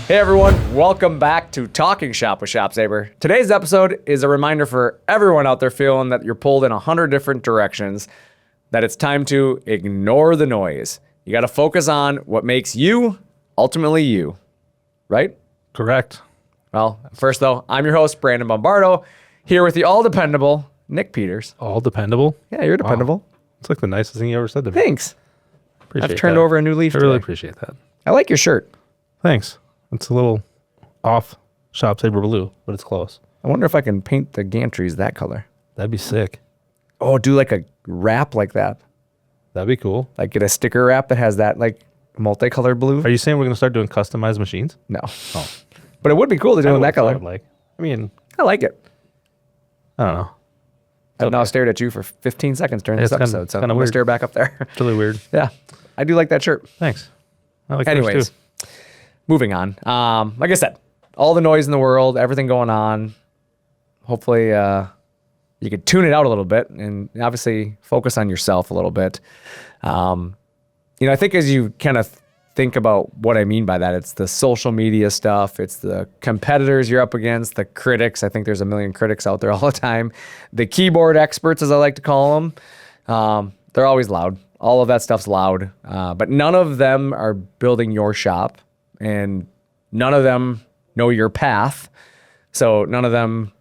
Hey everyone, welcome back to Talking Shop with ShopSabre. Today's episode is a reminder for everyone out there feeling that you're pulled in 100 different directions, that it's time to ignore the noise. You got to focus on what makes you ultimately you, right? Correct. Well, first though, I'm your host, Brandon Bombardo, here with the all-dependable Nick Peters. All dependable? Yeah, you're dependable. Wow. It's like the nicest thing you ever said to me. Thanks. Appreciate I've turned that. over a new leaf I really today. appreciate that. I like your shirt. Thanks. It's a little off ShopSabre blue, but it's close. I wonder if I can paint the gantries that color. That'd be sick. Oh, do like a wrap like that. That'd be cool. Like get a sticker wrap that has that like multicolored blue. Are you saying we're going to start doing customized machines? No. Oh. But it would be cool to do in that color. I mean, I like it. I don't know. I've now stared at you for 15 seconds during this It's kinda- episode, so I'm kinda going to weird. stare back up there. It's really weird. Yeah. I do like that shirt. Thanks. I like yours Anyways, too. moving on. Like I said, all the noise in the world, everything going on. Hopefully you could tune it out a little bit and obviously focus on yourself a little bit. I think as you kind of think about what I mean by that, it's the social media stuff. It's the competitors you're up against, the critics. I think there's a million critics out there all the time. The keyboard experts, as I like to call them, they're always loud. All of that stuff's loud, but none of them are building your shop, and none of them know your path. So none of them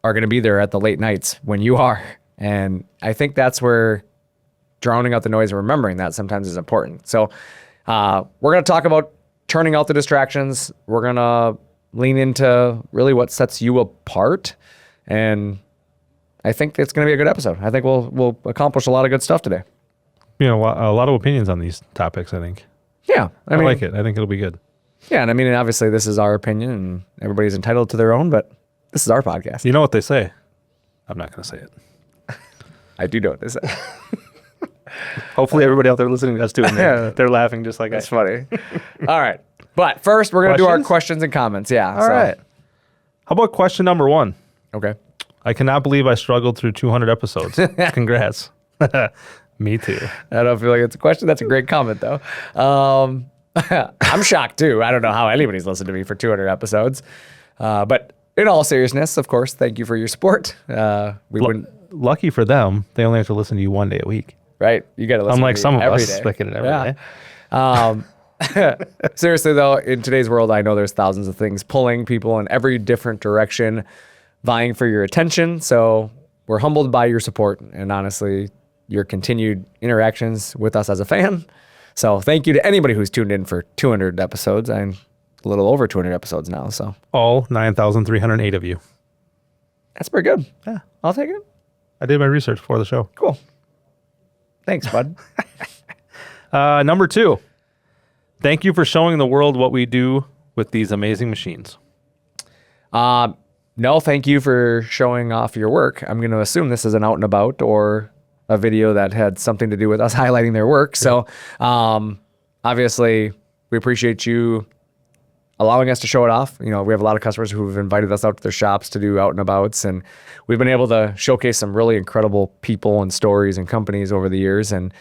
are going to be there at the late nights when you are. And I think that's where drowning out the noise and remembering that sometimes is important. So we're going to talk about turning out the distractions. We're going to lean into really what sets you apart. And I think it's going to be a good episode. I think we'll accomplish a lot of good stuff today. You know, a lot of opinions on these topics, I think. Yeah. I like it. I think it'll be good. Yeah. And I mean, obviously this is our opinion and everybody's entitled to their own, but this is our podcast. You know what they say? I'm not going to say it. I do know what this is. Hopefully everybody out there listening does too. And they're laughing just like That's funny. All right. But first, we're going to do our questions and comments. Yeah. All right. How about question number 1? Okay. I cannot believe I struggled through 200 episodes. Congrats. Me too. I don't feel like it's a question. That's a great comment, though. I'm shocked, too. I don't know how anybody's listened to me for 200 episodes. But in all seriousness, of course, thank you for your support. We wouldn't... Lucky for them, they only have to listen to you one day a week. Right? You got to listen Unlike to me some of every us, day. that get it every day. Seriously, though, in today's world, I know there's thousands of things pulling people in every different direction, vying for your attention. So we're humbled by your support and honestly, your continued interactions with us as a fan. So thank you to anybody who's tuned in for 200 episodes. I'm a little over 200 episodes now. So All 9,308 of you. that's pretty good. Yeah. I'll take it. I did my research for the show. Cool. Thanks, bud. Number 2. Thank you for showing the world what we do with these amazing machines. No, thank you for showing off your work. I'm going to assume this is an out and about or a video that had something to do with us highlighting their work. So obviously, we appreciate you allowing us to show it off. You know, we have a lot of customers who've invited us out to their shops to do out and abouts, and we've been able to showcase some really incredible people and stories and companies over the years. And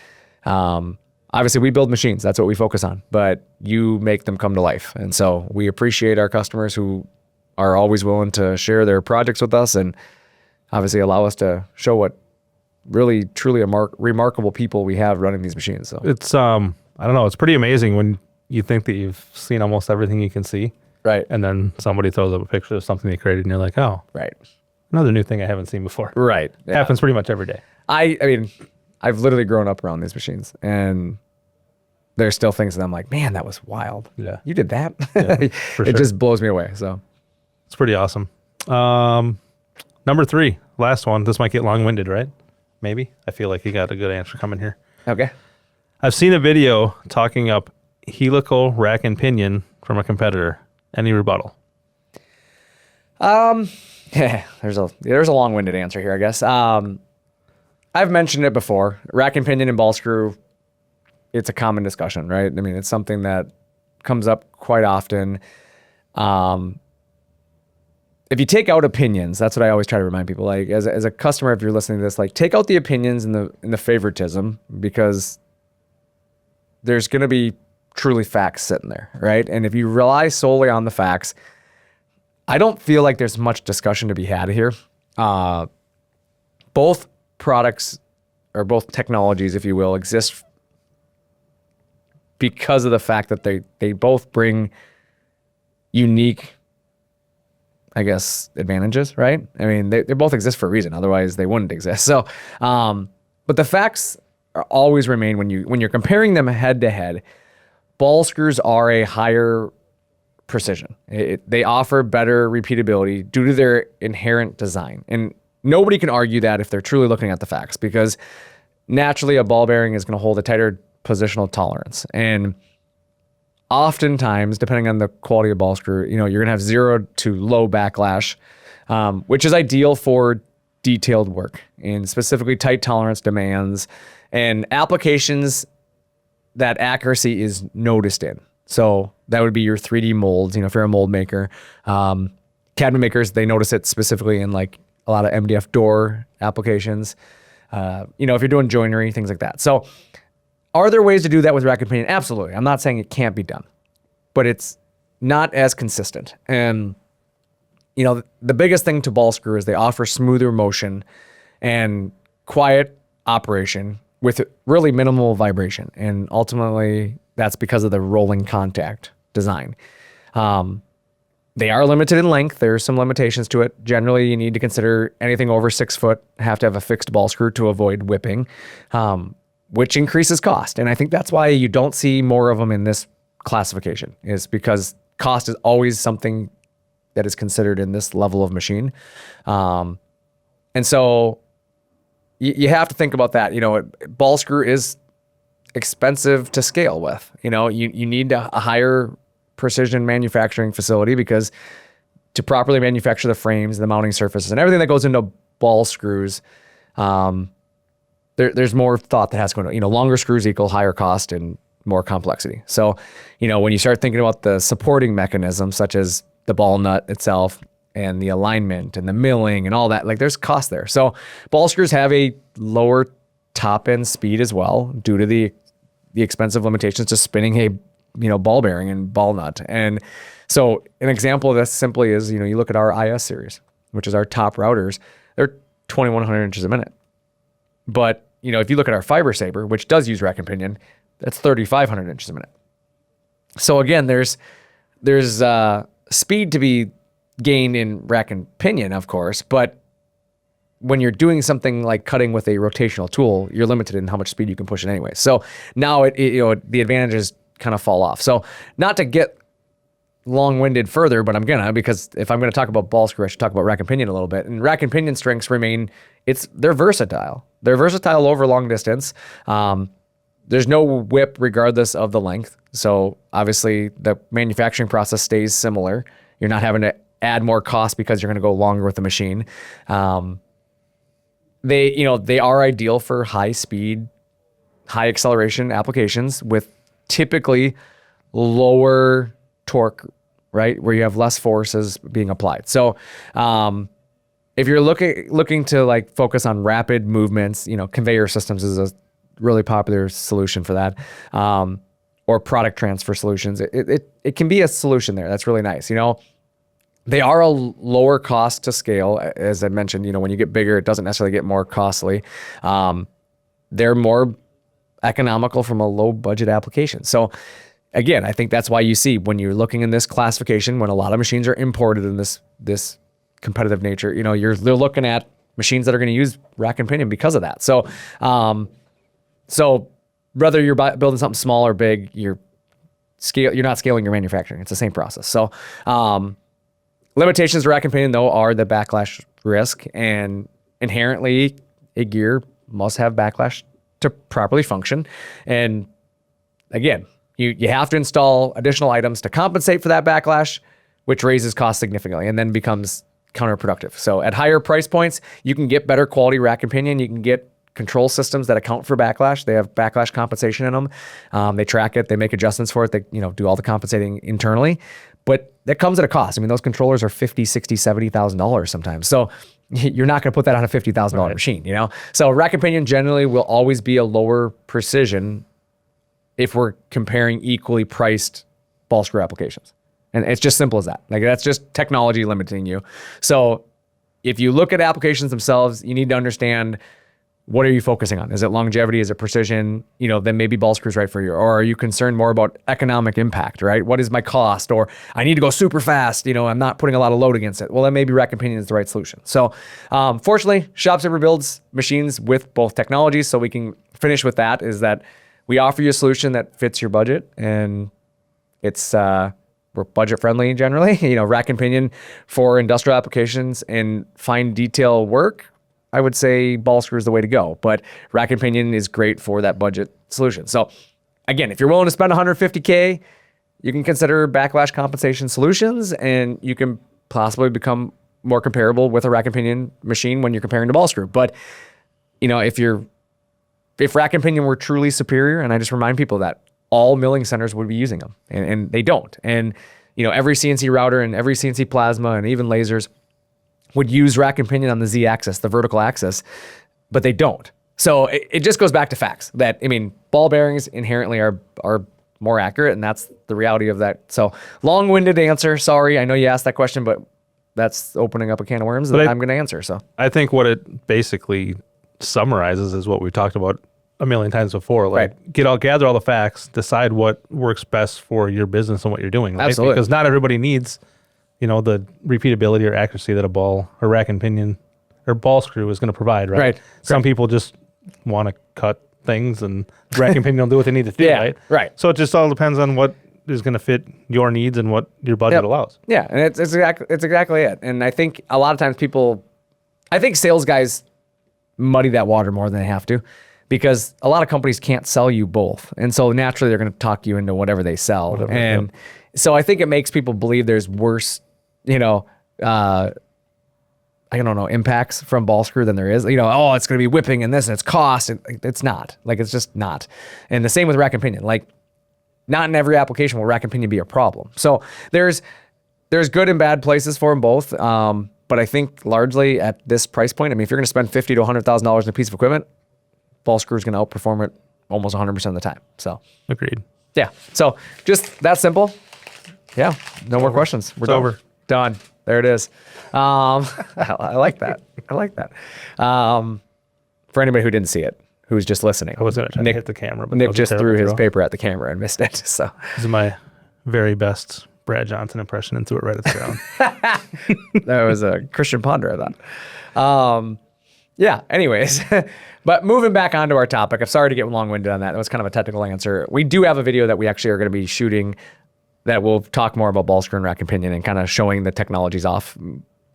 obviously, we build machines. That's what we focus on. But you make them come to life. And so we appreciate our customers who are always willing to share their projects with us and obviously allow us to show what really, truly remarkable people we have running these machines. So It's, I don't know, it's pretty amazing when you think that you've seen almost everything you can see. right, And then somebody throws up a picture of something they created and you're like, oh, right, another new thing I haven't seen before. right. Yeah. Happens pretty much every day. I mean, I've literally grown up around these machines, and there's still things that I'm like, man, that was wild. Yeah. You did that. for It sure. just blows me away. So It's pretty awesome. Number 3, last one. This might get long-winded, right? Maybe. I feel like you got a good answer coming here. okay. I've seen a video talking up Helical Rack and Pinion from a competitor. Any rebuttal? Yeah, there's a long-winded answer here, I guess. I've mentioned it before. Rack and pinion and ball screw, it's a common discussion, right? I mean, it's something that comes up quite often. If you take out opinions, that's what I always try to remind people. Like as a customer, if you're listening to this, like take out the opinions and the favoritism, because there's going to be truly facts sitting there, right? And if you rely solely on the facts, I don't feel like there's much discussion to be had here. Both products, or both technologies, if you will, exist because of the fact that they both bring unique, I guess, advantages, right? I mean, they both exist for a reason. Otherwise, they wouldn't exist. So, but the facts always remain when you're comparing them head to head. Ball screws are a higher precision. They offer better repeatability due to their inherent design. And nobody can argue that if they're truly looking at the facts, because naturally a ball bearing is going to hold a tighter positional tolerance. And oftentimes, depending on the quality of ball screw, you're going to have 0 to low backlash, which is ideal for detailed work and specifically tight tolerance demands and applications that accuracy is noticed in. So that would be your 3D molds. If you're a mold maker, cabinet makers, they notice it specifically in like a lot of MDF door applications. If you're doing joinery, things like that. So are there ways to do that with rack and pinion? Absolutely. I'm not saying it can't be done, but it's not as consistent. And, the biggest thing to ball screw is they offer smoother motion and quiet operation with really minimal vibration. And ultimately, that's because of the rolling contact design. They are limited in length. There's some limitations to it. Generally, you need to consider anything over 6 foot have to have a fixed ball screw to avoid whipping, which increases cost. And I think that's why you don't see more of them in this classification, is because cost is always something that is considered in this level of machine. And so you have to think about that. Ball screw is expensive to scale with. You need a higher precision manufacturing facility, because to properly manufacture the frames, the mounting surfaces, and everything that goes into ball screws, there's more thought that has to go into, longer screws equal higher cost and more complexity. So, when you start thinking about the supporting mechanisms, such as the ball nut itself and the alignment and the milling and all that, like there's cost there. So ball screws have a lower top end speed as well, due to the expensive limitations to spinning a ball bearing and ball nut. And so an example of this simply is, you look at our IS series, which is our top routers, they're 2,100 inches a minute. But, if you look at our ShopSabre, which does use rack and pinion, that's 3,500 inches a minute. So again, there's speed to be gained in rack and pinion, of course, but when you're doing something like cutting with a rotational tool, you're limited in how much speed you can push it anyway. So now the advantages kind of fall off. So not to get long-winded further, but because if I'm gonna talk about ball screw, I should talk about rack and pinion a little bit. And rack and pinion strengths remain, they're versatile. They're versatile over long distance. There's no whip regardless of the length. So obviously the manufacturing process stays similar. You're not having to add more cost because you're gonna go longer with the machine. They are ideal for high speed, high acceleration applications with typically lower torque, right? Where you have less forces being applied. So, if you're looking to like focus on rapid movements, conveyor systems is a really popular solution for that. Or product transfer solutions. It can be a solution there. That's really nice. They are a lower cost to scale. As I mentioned, when you get bigger, it doesn't necessarily get more costly. They're more economical from a low budget application. So again, I think that's why you see when you're looking in this classification, when a lot of machines are imported in this competitive nature, they're looking at machines that are going to use rack and pinion because of that. So, whether you're building something small or big, you're not scaling your manufacturing. It's the same process. So, limitations to rack and pinion, though, are the backlash risk, and inherently a gear must have backlash to properly function. And again, you have to install additional items to compensate for that backlash, which raises costs significantly and then becomes counterproductive. So at higher price points, you can get better quality rack and pinion. You can get control systems that account for backlash. They have backlash compensation in them. They track it. They make adjustments for it. They do all the compensating internally. But that comes at a cost. I mean, those controllers are $50,000, $60,000, $70,000 sometimes. So you're not going to put that on a $50,000 machine, So rack and pinion generally will always be a lower precision if we're comparing equally priced ball screw applications. And it's just simple as that. Like that's just technology limiting you. So if you look at applications themselves, you need to understand, what are you focusing on? Is it longevity? Is it precision? Then maybe ball screw's right for you. Or are you concerned more about economic impact, right? What is my cost? Or I need to go super fast. I'm not putting a lot of load against it. Well, then maybe Rack and Pinion is the right solution. So fortunately, ShopSabre builds machines with both technologies. So we can finish with that, is that we offer you a solution that fits your budget, and it's we're budget friendly generally. Rack and Pinion for industrial applications and fine detail work, I would say ball screw is the way to go, but Rack and Pinion is great for that budget solution. So again, if you're willing to spend $150K, you can consider Backlash Compensation Solutions, and you can possibly become more comparable with a Rack and Pinion machine when you're comparing to ball screw. But if Rack and Pinion were truly superior, and I just remind people that all milling centers would be using them, and they don't. And every CNC router and every CNC plasma and even lasers would use Rack and Pinion on the Z-axis, the vertical axis, but they don't. So it just goes back to facts that, ball bearings inherently are more accurate, and that's the reality of that. So long-winded answer. Sorry, I know you asked that question, but that's opening up a can of worms that I'm going to answer. So I think what it basically summarizes is what we talked about a million times before. Like, gather all the facts, decide what works best for your business and what you're doing. Right? Absolutely. Because not everybody needs the repeatability or accuracy that a ball or Rack and Pinion or ball screw is going to provide, right? Some people just want to cut things, and Rack and Pinion will do what they need to do, right? Right. So it just all depends on what is going to fit your needs and what your budget allows. Yeah, and it's exactly it. And I think a lot of times sales guys muddy that water more than they have to, because a lot of companies can't sell you both. And so naturally they're going to talk you into whatever they sell. So I think it makes people believe there's worse, impacts from ball screw than there is. It's going to be whipping and this and it's cost. And it's not. Like, it's just not. And the same with Rack and Pinion. Like, not in every application will Rack and Pinion be a problem. So there's good and bad places for them both. But I think largely at this price point, if you're going to spend $50,000 to $100,000 in a piece of equipment, ball screw is going to outperform it almost 100% of the time. So agreed. Yeah. So just that simple. Yeah. No more questions. We're over. Done. There it is. I like that. I like that. For anybody who didn't see it, who's just listening, I was going to try to hit the camera, but Nick just threw his paper at the camera and missed it. So this is my very best Brad Johnson impression and threw it right at the ground. That was a Christian Ponder, I thought. Yeah. Anyways, but moving back onto our topic, I'm sorry to get long-winded on that. That was kind of a technical answer. We do have a video that we actually are going to be shooting that will talk more about ball screw and Rack and Pinion and kind of showing the technologies off,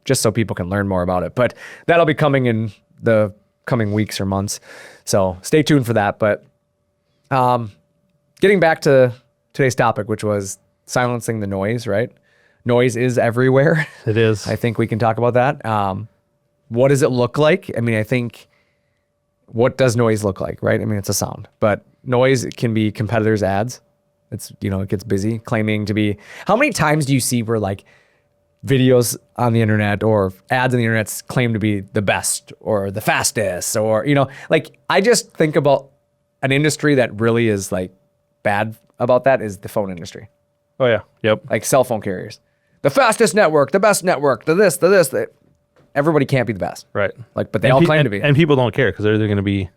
just so people can learn more about it. But that'll be coming in the coming weeks or months. So stay tuned for that. But getting back to today's topic, which was silencing the noise, right? Noise is everywhere. It is. I think we can talk about that. What does it look like? I think, what does noise look like, right? It's a sound, but noise can be competitors' ads. It's, it gets busy claiming to be. How many times do you see where like videos on the internet or ads on the internet claim to be the best or the fastest, or, like, I just think about an industry that really is like bad about that is the phone industry. Oh yeah. Yep. Like cell phone carriers, the fastest network, the best network, the this. Everybody can't be the best. Right. Like, but they all claim to be. And people don't care because they're either going to be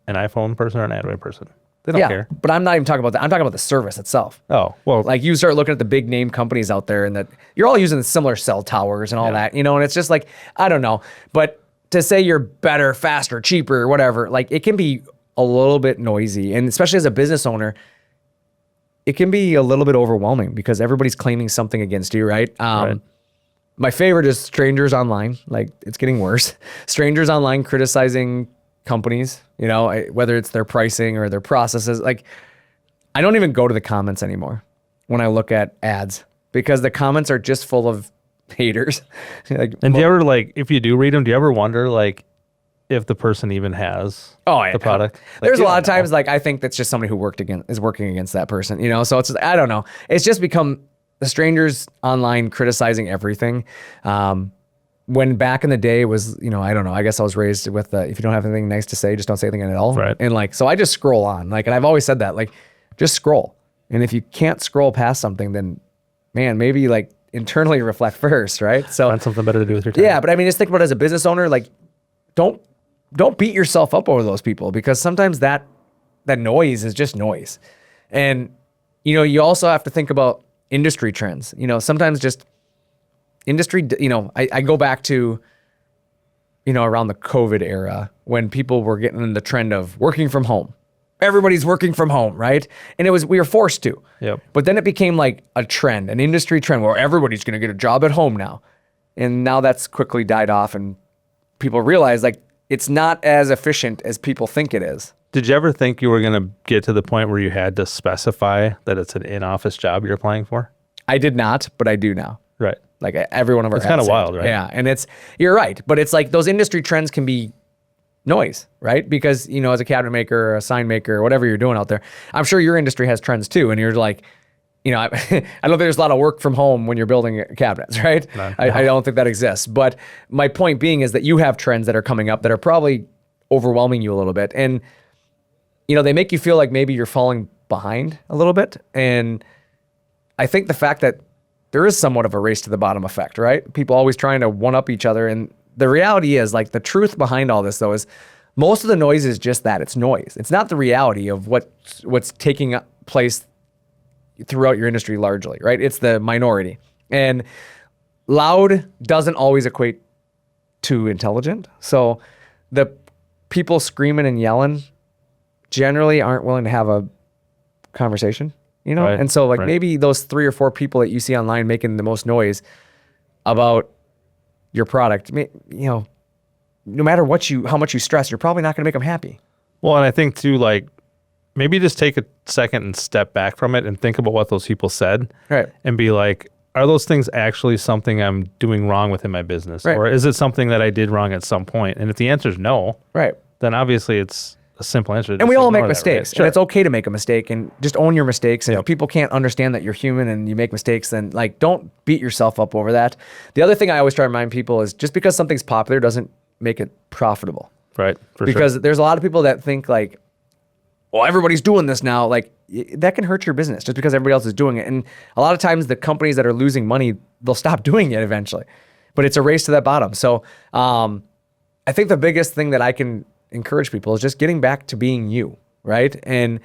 an iPhone person or an Android person. They don't care. But I'm not even talking about that. I'm talking about the service itself. Oh, well. Like, you start looking at the big name companies out there, and that you're all using similar cell towers and all that, and it's just like, I don't know. But to say you're better, faster, cheaper, whatever, like, it can be a little bit noisy. And especially as a business owner, it can be a little bit overwhelming because everybody's claiming something against you, right? Right. My favorite is strangers online. Like, it's getting worse. Strangers online criticizing companies, whether it's their pricing or their processes. Like, I don't even go to the comments anymore when I look at ads, because the comments are just full of haters. And do you ever, like, if you do read them, do you ever wonder, like, if the person even has the product? Like, there's a lot of times, like, I think that's just somebody who is working against that person, so it's, I don't know. It's just become the strangers online criticizing everything. When back in the day it was, I don't know, I guess I was raised with if you don't have anything nice to say, just don't say anything at all. Right. And like, so I just scroll on, like, and I've always said that, like, just scroll. And if you can't scroll past something, then man, maybe like internally reflect first, right? So Find something better to do with your time. yeah, but I mean, just think about it as a business owner, like don't beat yourself up over those people, because sometimes that noise is just noise. And, you know, you also have to think about industry trends. You know, sometimes just industry, you know, I go back to, you know, around the COVID era when people were getting in the trend of working from home. Everybody's working from home, right? And we were forced to. Yep. But then it became like a trend, an industry trend where everybody's going to get a job at home now. And now that's quickly died off, and people realize like it's not as efficient as people think it is. Did you ever think you were going to get to the point where you had to specify that it's an in-office job you're applying for? I did not, but I do now. Right. Like every one of our It's kind of ads wild, say. right? Yeah, and you're right, but it's like those industry trends can be noise, right? Because, you know, as a cabinet maker or a sign maker or whatever you're doing out there, I'm sure your industry has trends too, and you're like, you know, I don't think there's a lot of work from home when you're building cabinets, right? No. I don't think that exists. But my point being is that you have trends that are coming up that are probably overwhelming you a little bit, and you know, they make you feel like maybe you're falling behind a little bit. And I think the fact that there is somewhat of a race to the bottom effect, right? People always trying to one up each other. And the reality is, like, the truth behind all this though is most of the noise is just that, it's noise. It's not the reality of what's taking place throughout your industry largely, right? It's the minority. And loud doesn't always equate to intelligent. So the people screaming and yelling generally aren't willing to have a conversation, you know? Right, And so like right. maybe those 3 or 4 people that you see online making the most noise about your product, you know, no matter how much you stress, you're probably not going to make them happy. Well, and I think too, like, maybe just take a second and step back from it and think about what those people said. Right. And be like, are those things actually something I'm doing wrong within my business? Right. Or is it something that I did wrong at some point? And if the answer is no, Right. then obviously it's a simple answer. And we all make mistakes. Sure. And it's okay to make a mistake, and just own your mistakes. And if people can't understand that you're human and you make mistakes, then like don't beat yourself up over that. The other thing I always try to remind people is just because something's popular doesn't make it profitable. Right. For Because sure. there's a lot of people that think like, well, everybody's doing this now. Like that can hurt your business just because everybody else is doing it. And a lot of times the companies that are losing money, they'll stop doing it eventually. But it's a race to that bottom. So I think the biggest thing that I can encourage people is just getting back to being you, right? And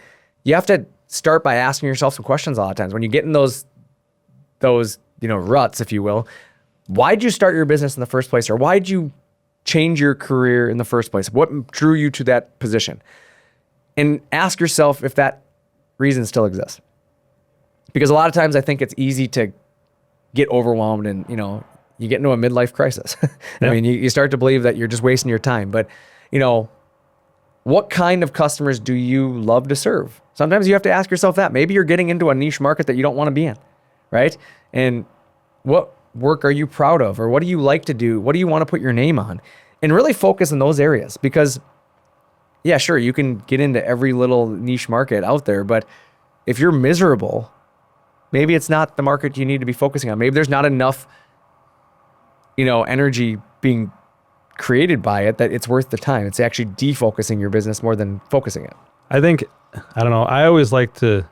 you have to start by asking yourself some questions a lot of times. When you get in those you know, ruts, if you will, why'd you start your business in the first place? Or why'd you change your career in the first place? What drew you to that position? And ask yourself if that reason still exists. Because a lot of times I think it's easy to get overwhelmed and, you know, you get into a midlife crisis. I mean, you start to believe that you're just wasting your time. But, you know, what kind of customers do you love to serve? Sometimes you have to ask yourself that. Maybe you're getting into a niche market that you don't want to be in, right? And what work are you proud of? Or what do you like to do? What do you want to put your name on? And really focus in those areas, because yeah, sure, you can get into every little niche market out there, but if you're miserable, maybe it's not the market you need to be focusing on. Maybe there's not enough, you know, energy being created by it that it's worth the time. It's actually defocusing your business more than focusing it. I think, I don't know, I always like to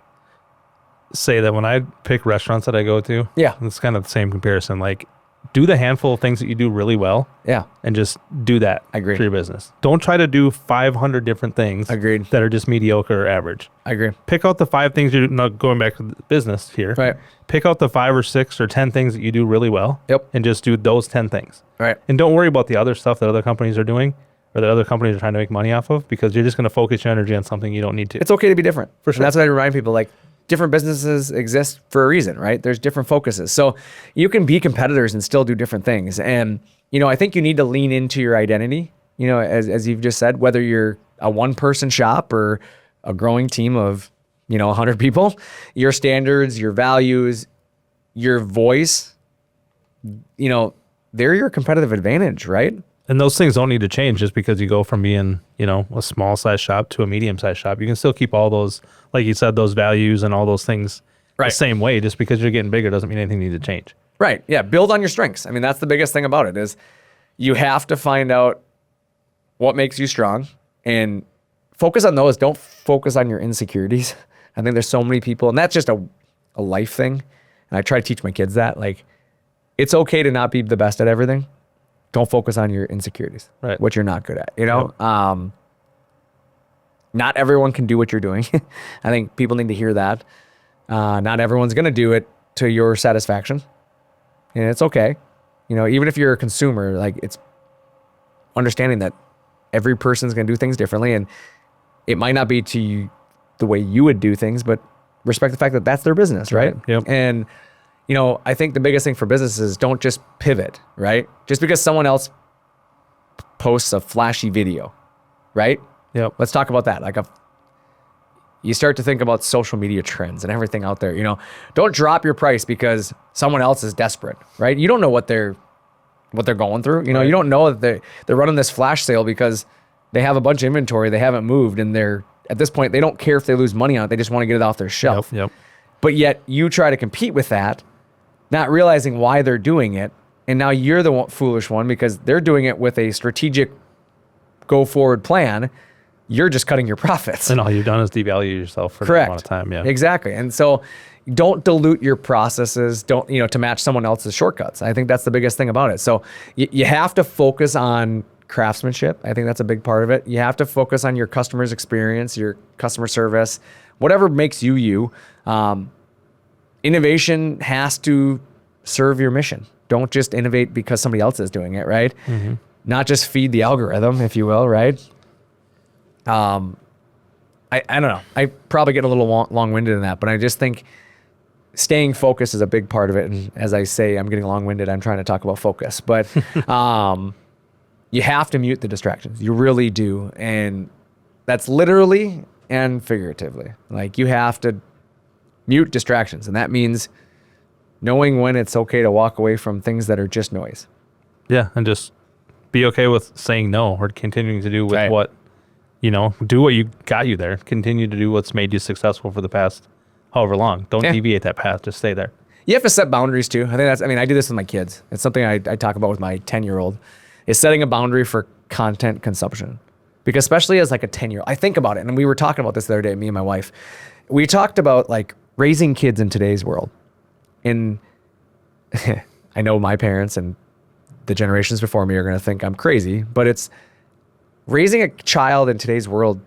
say that when I pick restaurants that I go to, Yeah. it's kind of the same comparison. Like, do the handful of things that you do really well. Yeah. And just do that Agreed. for your business. Don't try to do 500 different things Agreed. that are just mediocre or average. I agree. Pick out the 5 things you're not going back to the business here. Right. Pick out the 5 or 6 or 10 things that you do really well. Yep. And just do those 10 things. Right. And don't worry about the other stuff that other companies are doing or that other companies are trying to make money off of, because you're just going to focus your energy on something you don't need to. It's okay to be different. For sure. And that's what I remind people, like, different businesses exist for a reason, right? There's different focuses. So you can be competitors and still do different things. And, you know, I think you need to lean into your identity, you know, as you've just said, whether you're a one-person shop or a growing team of, you know, 100 people, your standards, your values, your voice, you know, they're your competitive advantage, right? And those things don't need to change just because you go from being, you know, a small size shop to a medium size shop. You can still keep all those, like you said, those values and all those things the Right. same way. Just because you're getting bigger doesn't mean anything needs to change. Right. Yeah. Build on your strengths. I mean, that's the biggest thing about it is you have to find out what makes you strong and focus on those. Don't focus on your insecurities. I think there's so many people, and that's just a life thing. And I try to teach my kids that, like, it's okay to not be the best at everything. Don't focus on your insecurities, Right. what you're not good at, you know? Not everyone can do what you're doing. I think people need to hear that. Not everyone's going to do it to your satisfaction. And it's okay. You know, even if you're a consumer, like, it's understanding that every person's going to do things differently, and it might not be to you the way you would do things, but respect the fact that that's their business, right? Yep. And, you know, I think the biggest thing for businesses is don't just pivot, right? Just because someone else posts a flashy video, right? Yep. Let's talk about that. Like, you start to think about social media trends and everything out there. You know, don't drop your price because someone else is desperate, right? You don't know what they're going through. You know, you don't know that they're running this flash sale because they have a bunch of inventory they haven't moved, and they're at this point they don't care if they lose money on it. They just want to get it off their shelf. Yep. But yet you try to compete with that, not realizing why they're doing it, and now you're the foolish one because they're doing it with a strategic go forward plan. You're just cutting your profits. And all you've done is devalue yourself for Correct. a lot of time. Yeah. Exactly. And so don't dilute your processes. Don't, you know, to match someone else's shortcuts. I think that's the biggest thing about it. So you have to focus on craftsmanship. I think that's a big part of it. You have to focus on your customer's experience, your customer service, whatever makes you. Innovation has to serve your mission. Don't just innovate because somebody else is doing it, right? Mm-hmm. Not just feed the algorithm, if you will, right? I don't know. I probably get a little long-winded in that, but I just think staying focused is a big part of it. And as I say, I'm getting long-winded. I'm trying to talk about focus, but you have to mute the distractions. You really do. And that's literally and figuratively. Like, you have to mute distractions. And that means knowing when it's okay to walk away from things that are just noise. Yeah. And just be okay with saying no or continuing to do with Right. what, you know, do what you got you there. Continue to do what's made you successful for the past however long. Don't deviate that path. Just stay there. You have to set boundaries too. I do this with my kids. It's something I talk about with my 10-year-old, is setting a boundary for content consumption. Because especially as like a 10-year-old, I think about it. And we were talking about this the other day, me and my wife. We talked about like raising kids in today's world. And I know my parents and the generations before me are going to think I'm crazy, but it's raising a child in today's world,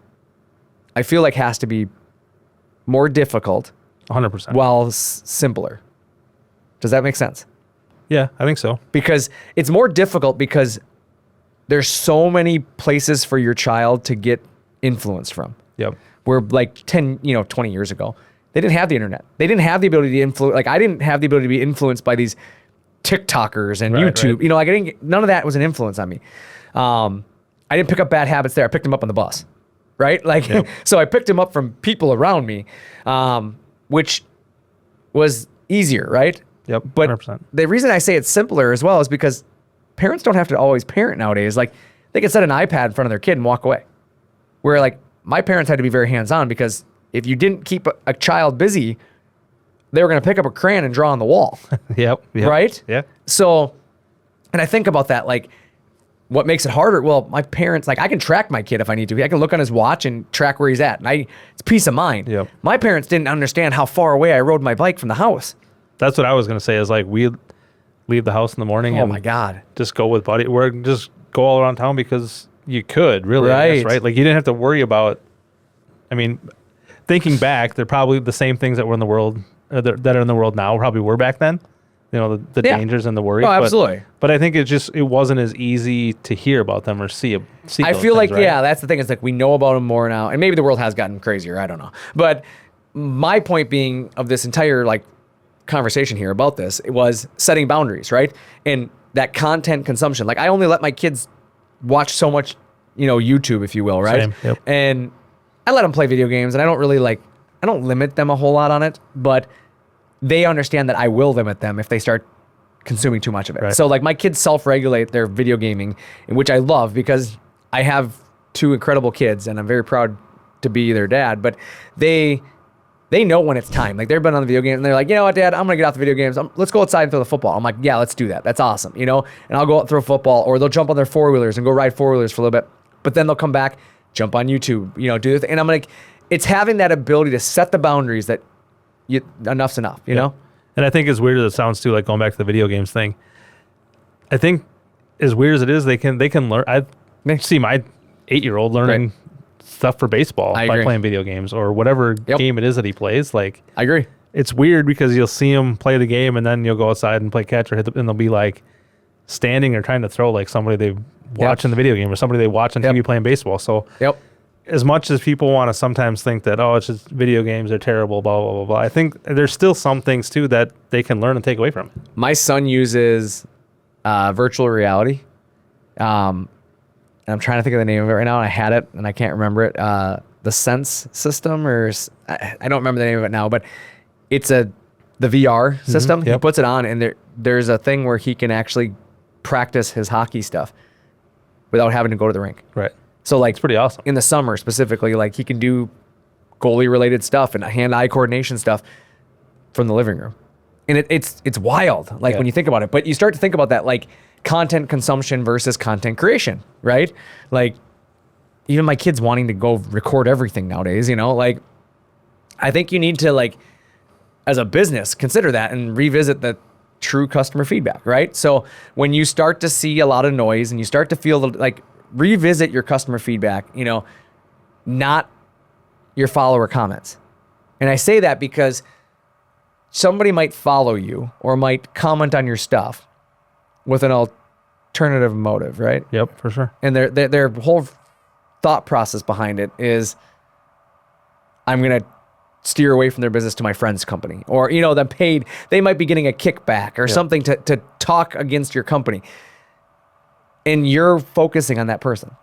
I feel like has to be more difficult 100%. while simpler. Does that make sense? Yeah, I think so. Because it's more difficult because there's so many places for your child to get influenced from. Yep. Where like 10, 20 years ago, they didn't have the internet. They didn't have the ability to influence. Like, I didn't have the ability to be influenced by these TikTokers and YouTube. Right. None of that was an influence on me. I didn't pick up bad habits there. I picked them up on the bus, right? Like, yep. So I picked them up from people around me, which was easier, right? Yep. But 100%. the reason I say it's simpler as well is because parents don't have to always parent nowadays. Like, they can set an iPad in front of their kid and walk away. Where like my parents had to be very hands-on, because if you didn't keep a child busy, they were going to pick up a crayon and draw on the wall. Yep. Right? Yeah. So, and I think about that, like, what makes it harder? Well, my parents, like, I can track my kid if I need to. I can look on his watch and track where he's at. And it's peace of mind. Yep. My parents didn't understand how far away I rode my bike from the house. That's what I was going to say, is like, we leave the house in the morning Oh and my God. just go with buddy. We're just go all around town because you could, really. I guess, Right. right? Like, you didn't have to worry about, I mean, thinking back, they're probably the same things that were in the world, that are in the world now, probably were back then. You know, the dangers and the worries. Oh, absolutely. But I think it wasn't as easy to hear about them or see I those feel like, things, right? yeah, that's the thing. It's like we know about them more now. And maybe the world has gotten crazier. I don't know. But my point being of this entire like conversation here about this, it was setting boundaries, right? And that content consumption. Like, I only let my kids watch so much, YouTube, if you will, right? Same. Yep. And I let them play video games, and I don't limit them a whole lot on it, but they understand that I will limit them if they start consuming too much of it. Right. So like my kids self-regulate their video gaming, which I love because I have two incredible kids and I'm very proud to be their dad, but they know when it's time. Like, they've been on the video game and they're like, you know what, Dad, I'm going to get off the video games. Let's go outside and throw the football. I'm like, yeah, let's do that. That's awesome. And I'll go out and throw football, or they'll jump on their four-wheelers and go ride four-wheelers for a little bit, but then they'll come back, jump on YouTube, do the thing. And I'm like, it's having that ability to set the boundaries that enough's enough, you know? And I think as weird as it sounds too, like going back to the video games thing, I think as weird as it is, they can learn. I see my 8-year-old learning stuff for baseball by playing video games or whatever game it is that he plays. Like, I agree. It's weird because you'll see him play the game and then you'll go outside and play catch or hit and they'll be like standing or trying to throw like somebody they watch in the video game or somebody they watch on TV playing baseball. So as much as people want to sometimes think that, oh, it's just video games, they're terrible, blah, blah, blah, blah, I think there's still some things too that they can learn and take away from it. My son uses virtual reality. And I'm trying to think of the name of it right now. And I had it and I can't remember it. The Sense system, or I don't remember the name of it now, but it's the VR system. He puts it on and there's a thing where he can actually practice his hockey stuff without having to go to the rink. Right. So like, it's pretty awesome. In the summer specifically, like he can do goalie related stuff and hand-eye coordination stuff from the living room. And it's wild, like when you think about it. But you start to think about that, like content consumption versus content creation, right? Like even my kids wanting to go record everything nowadays, you know, like I think you need to, like, as a business, consider that and revisit the true customer feedback, right? So when you start to see a lot of noise and you start to feel like, revisit your customer feedback, you know, not your follower comments. And I say that because somebody might follow you or might comment on your stuff with an alternative motive, right? Yep, for sure. And their whole thought process behind it is, I'm going to steer away from their business to my friend's company, or, you know, they might be getting a kickback or something to talk against your company. And you're focusing on that person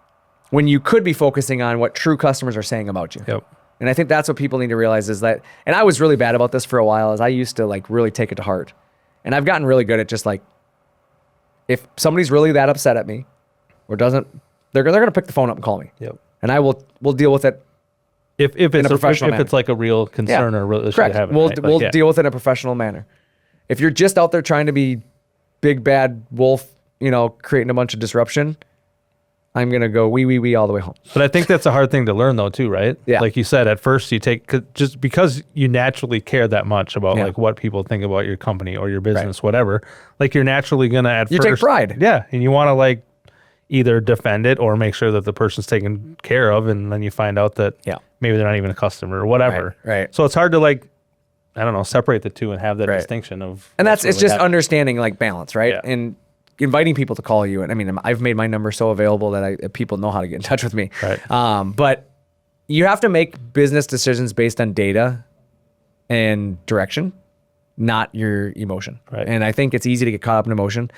when you could be focusing on what true customers are saying about you. Yep. And I think that's what people need to realize is that, and I was really bad about this for a while, is I used to like really take it to heart. And I've gotten really good at just like, if somebody's really that upset at me or doesn't, they're going to pick the phone up and call me. Yep. And we'll deal with it. If it's like a real concern or a real issue correct. to have it, We'll deal with it in a professional manner. If you're just out there trying to be big bad wolf, you know, creating a bunch of disruption, I'm going to go wee all the way home. But I think that's a hard thing to learn though too, right? Yeah. Like you said, at first you just because you naturally care that much about like what people think about your company or your business, whatever, like you're naturally going to you take pride. Yeah. And you want to like either defend it or make sure that the person's taken care of. And then you find out that maybe they're not even a customer or whatever. Right. So it's hard to like, I don't know, separate the two and have that distinction of. And it's just understanding like balance, right? Yeah. And inviting people to call you. And I mean, I've made my number so available that people know how to get in touch with me. Right. But you have to make business decisions based on data and direction, not your emotion. Right. And I think it's easy to get caught up in emotion.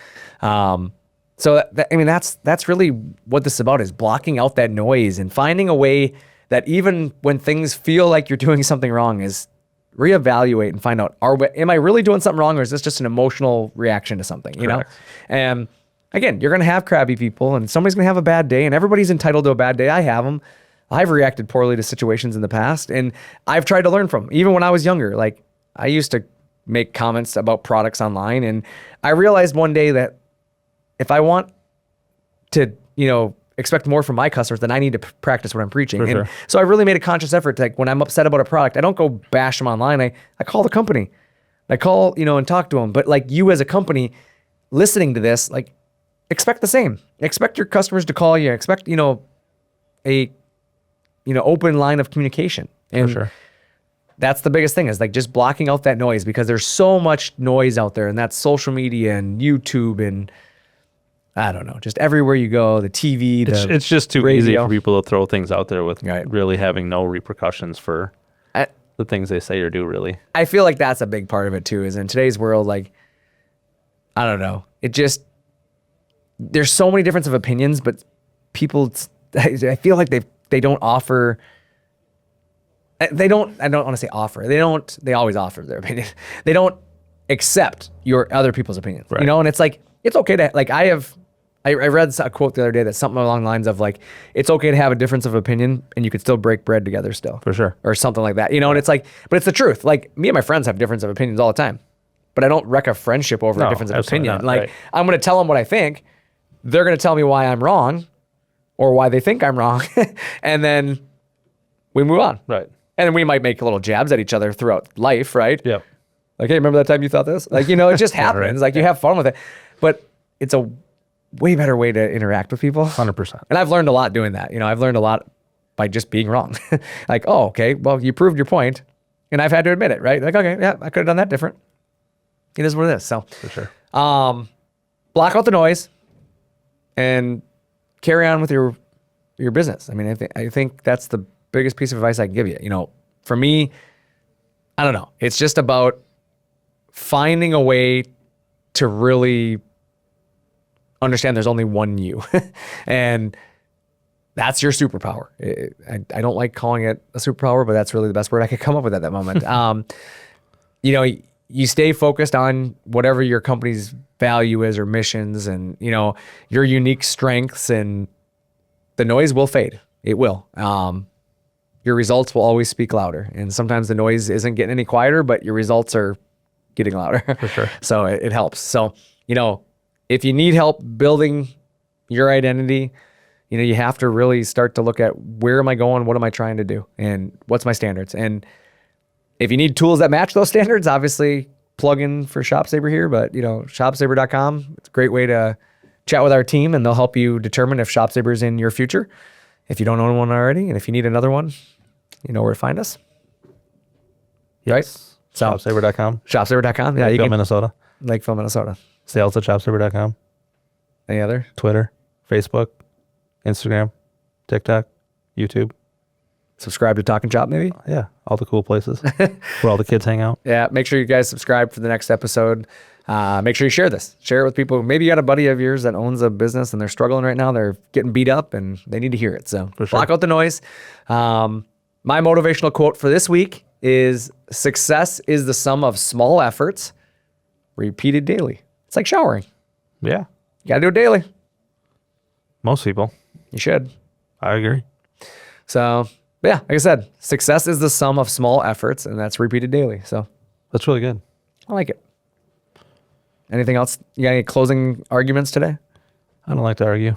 So that's really what this is about, is blocking out that noise and finding a way that even when things feel like you're doing something wrong, is reevaluate and find out, am I really doing something wrong, or is this just an emotional reaction to something, you know? And again, you're going to have crabby people and somebody's going to have a bad day, and everybody's entitled to a bad day. I have them. I've reacted poorly to situations in the past, and I've tried to learn from them. Even when I was younger, like I used to make comments about products online, and I realized one day that if I want to, you know, expect more from my customers, then I need to practice what I'm preaching. And so I really made a conscious effort to, like, when I'm upset about a product, I don't go bash them online. I call the company. I call, you know, and talk to them. But like, you as a company listening to this, like, expect the same. Expect your customers to call you. Expect, you know, a, you know, open line of communication. And that's the biggest thing, is like just blocking out that noise, because there's so much noise out there, and that's social media and YouTube and I don't know, just everywhere you go, the TV, it's just too easy for people to throw things out there with really having no repercussions for the things they say or do, really. I feel like that's a big part of it too, is in today's world, like, I don't know, it just, there's so many difference of opinions, but people, I feel like they don't offer, I don't want to say offer, they always offer their opinion. They don't accept your other people's opinions, you know? And it's like, it's okay to, like, I read a quote the other day that's something along the lines of like, it's okay to have a difference of opinion and you could still break bread together still. For sure. Or something like that, you know? And it's like, but it's the truth. Like, me and my friends have difference of opinions all the time, but I don't wreck a friendship over a difference of opinion. Not, like, I'm going to tell them what I think. They're going to tell me why I'm wrong or why they think I'm wrong. And then we move on. Right. And we might make little jabs at each other throughout life, right? Yep. Like, hey, remember that time you thought this? Like, it just happens. Like, you have fun with it. But it's a way better way to interact with people. 100%. And I've learned a lot doing that. I've learned a lot by just being wrong. Like, oh, okay, well, you proved your point. And I've had to admit it, right? Like, okay, yeah, I could have done that different. It is what it is. So, For sure. Block out the noise and carry on with your business. I mean, I think that's the biggest piece of advice I can give you. For me, I don't know. It's just about finding a way to really understand there's only one you. And that's your superpower. I don't like calling it a superpower, but that's really the best word I could come up with at that moment. You stay focused on whatever your company's value is or missions and, your unique strengths, and the noise will fade. It will. Your results will always speak louder. And sometimes the noise isn't getting any quieter, but your results are getting louder. For sure. So it helps. So, if you need help building your identity, you have to really start to look at where am I going? What am I trying to do? And what's my standards? And if you need tools that match those standards, obviously plug in for ShopSabre here, but ShopSabre.com, it's a great way to chat with our team, and they'll help you determine if ShopSabre is in your future. If you don't own one already, and if you need another one, you know where to find us. Right? So ShopSabre.com. ShopSabre.com. Yeah, Lakeville, Minnesota. Lakeville, Minnesota. Sales at ShopSabre.com. Any other? Twitter, Facebook, Instagram, TikTok, YouTube. Subscribe to Talking Shop, maybe? Yeah, all the cool places where all the kids hang out. Yeah, make sure you guys subscribe for the next episode. Make sure you share this. Share it with people. Maybe you got a buddy of yours that owns a business and they're struggling right now. They're getting beat up and they need to hear it. So block out the noise. My motivational quote for this week is, success is the sum of small efforts repeated daily. It's like showering. Yeah. You got to do it daily. Most people. You should. I agree. So, yeah, like I said, success is the sum of small efforts, and that's repeated daily. So That's really good. I like it. Anything else? You got any closing arguments today? I don't like to argue.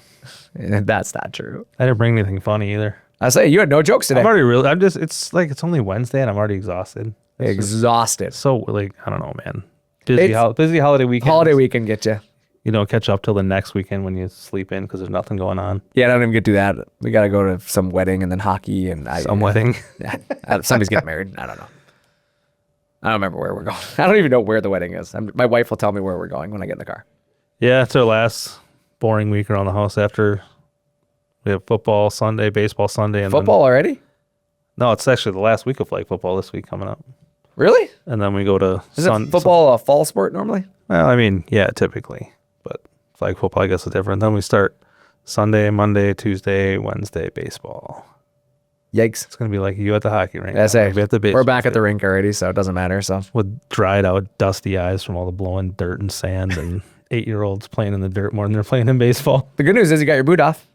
That's not true. I didn't bring anything funny either. I say you had no jokes today. It's only Wednesday and I'm already exhausted. Exhausted. So I don't know, man. Busy holiday weekend. Holiday weekend get you. You don't catch up till the next weekend when you sleep in because there's nothing going on. Yeah, I don't even get to do that. We got to go to some wedding and then hockey and wedding. Yeah, somebody's getting married. I don't know. I don't remember where we're going. I don't even know where the wedding is. My wife will tell me where we're going when I get in the car. Yeah, it's our last boring week around the house after we have football Sunday, baseball Sunday. And football already? No, it's actually the last week of flag football this week coming up. Really? And then we go to... Is football a fall sport normally? Well, I mean, yeah, typically. But flag football, I guess, is different. Then we start Sunday, Monday, Tuesday, Wednesday, baseball. Yikes. It's going to be like you at the hockey rink. We're back at the rink already, so it doesn't matter. So with dried out, dusty eyes from all the blowing dirt and sand and 8-year-olds playing in the dirt more than they're playing in baseball. The good news is you got your boot off.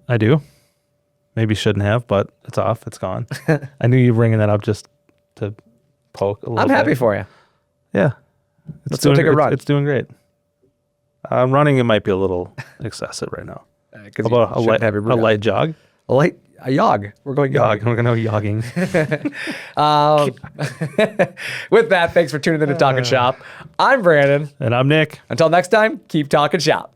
I do. Maybe shouldn't have, but it's off. It's gone. I knew you were bringing that up just to poke a little I'm bit. happy for you. Yeah. Let's go take a run. It's doing great. Running, it might be a little excessive right now. How about a light jog? A jog. We're going jog. We're going to go jogging. With that, thanks for tuning in to Talking Shop. I'm Brandon. And I'm Nick. Until next time, keep talking shop.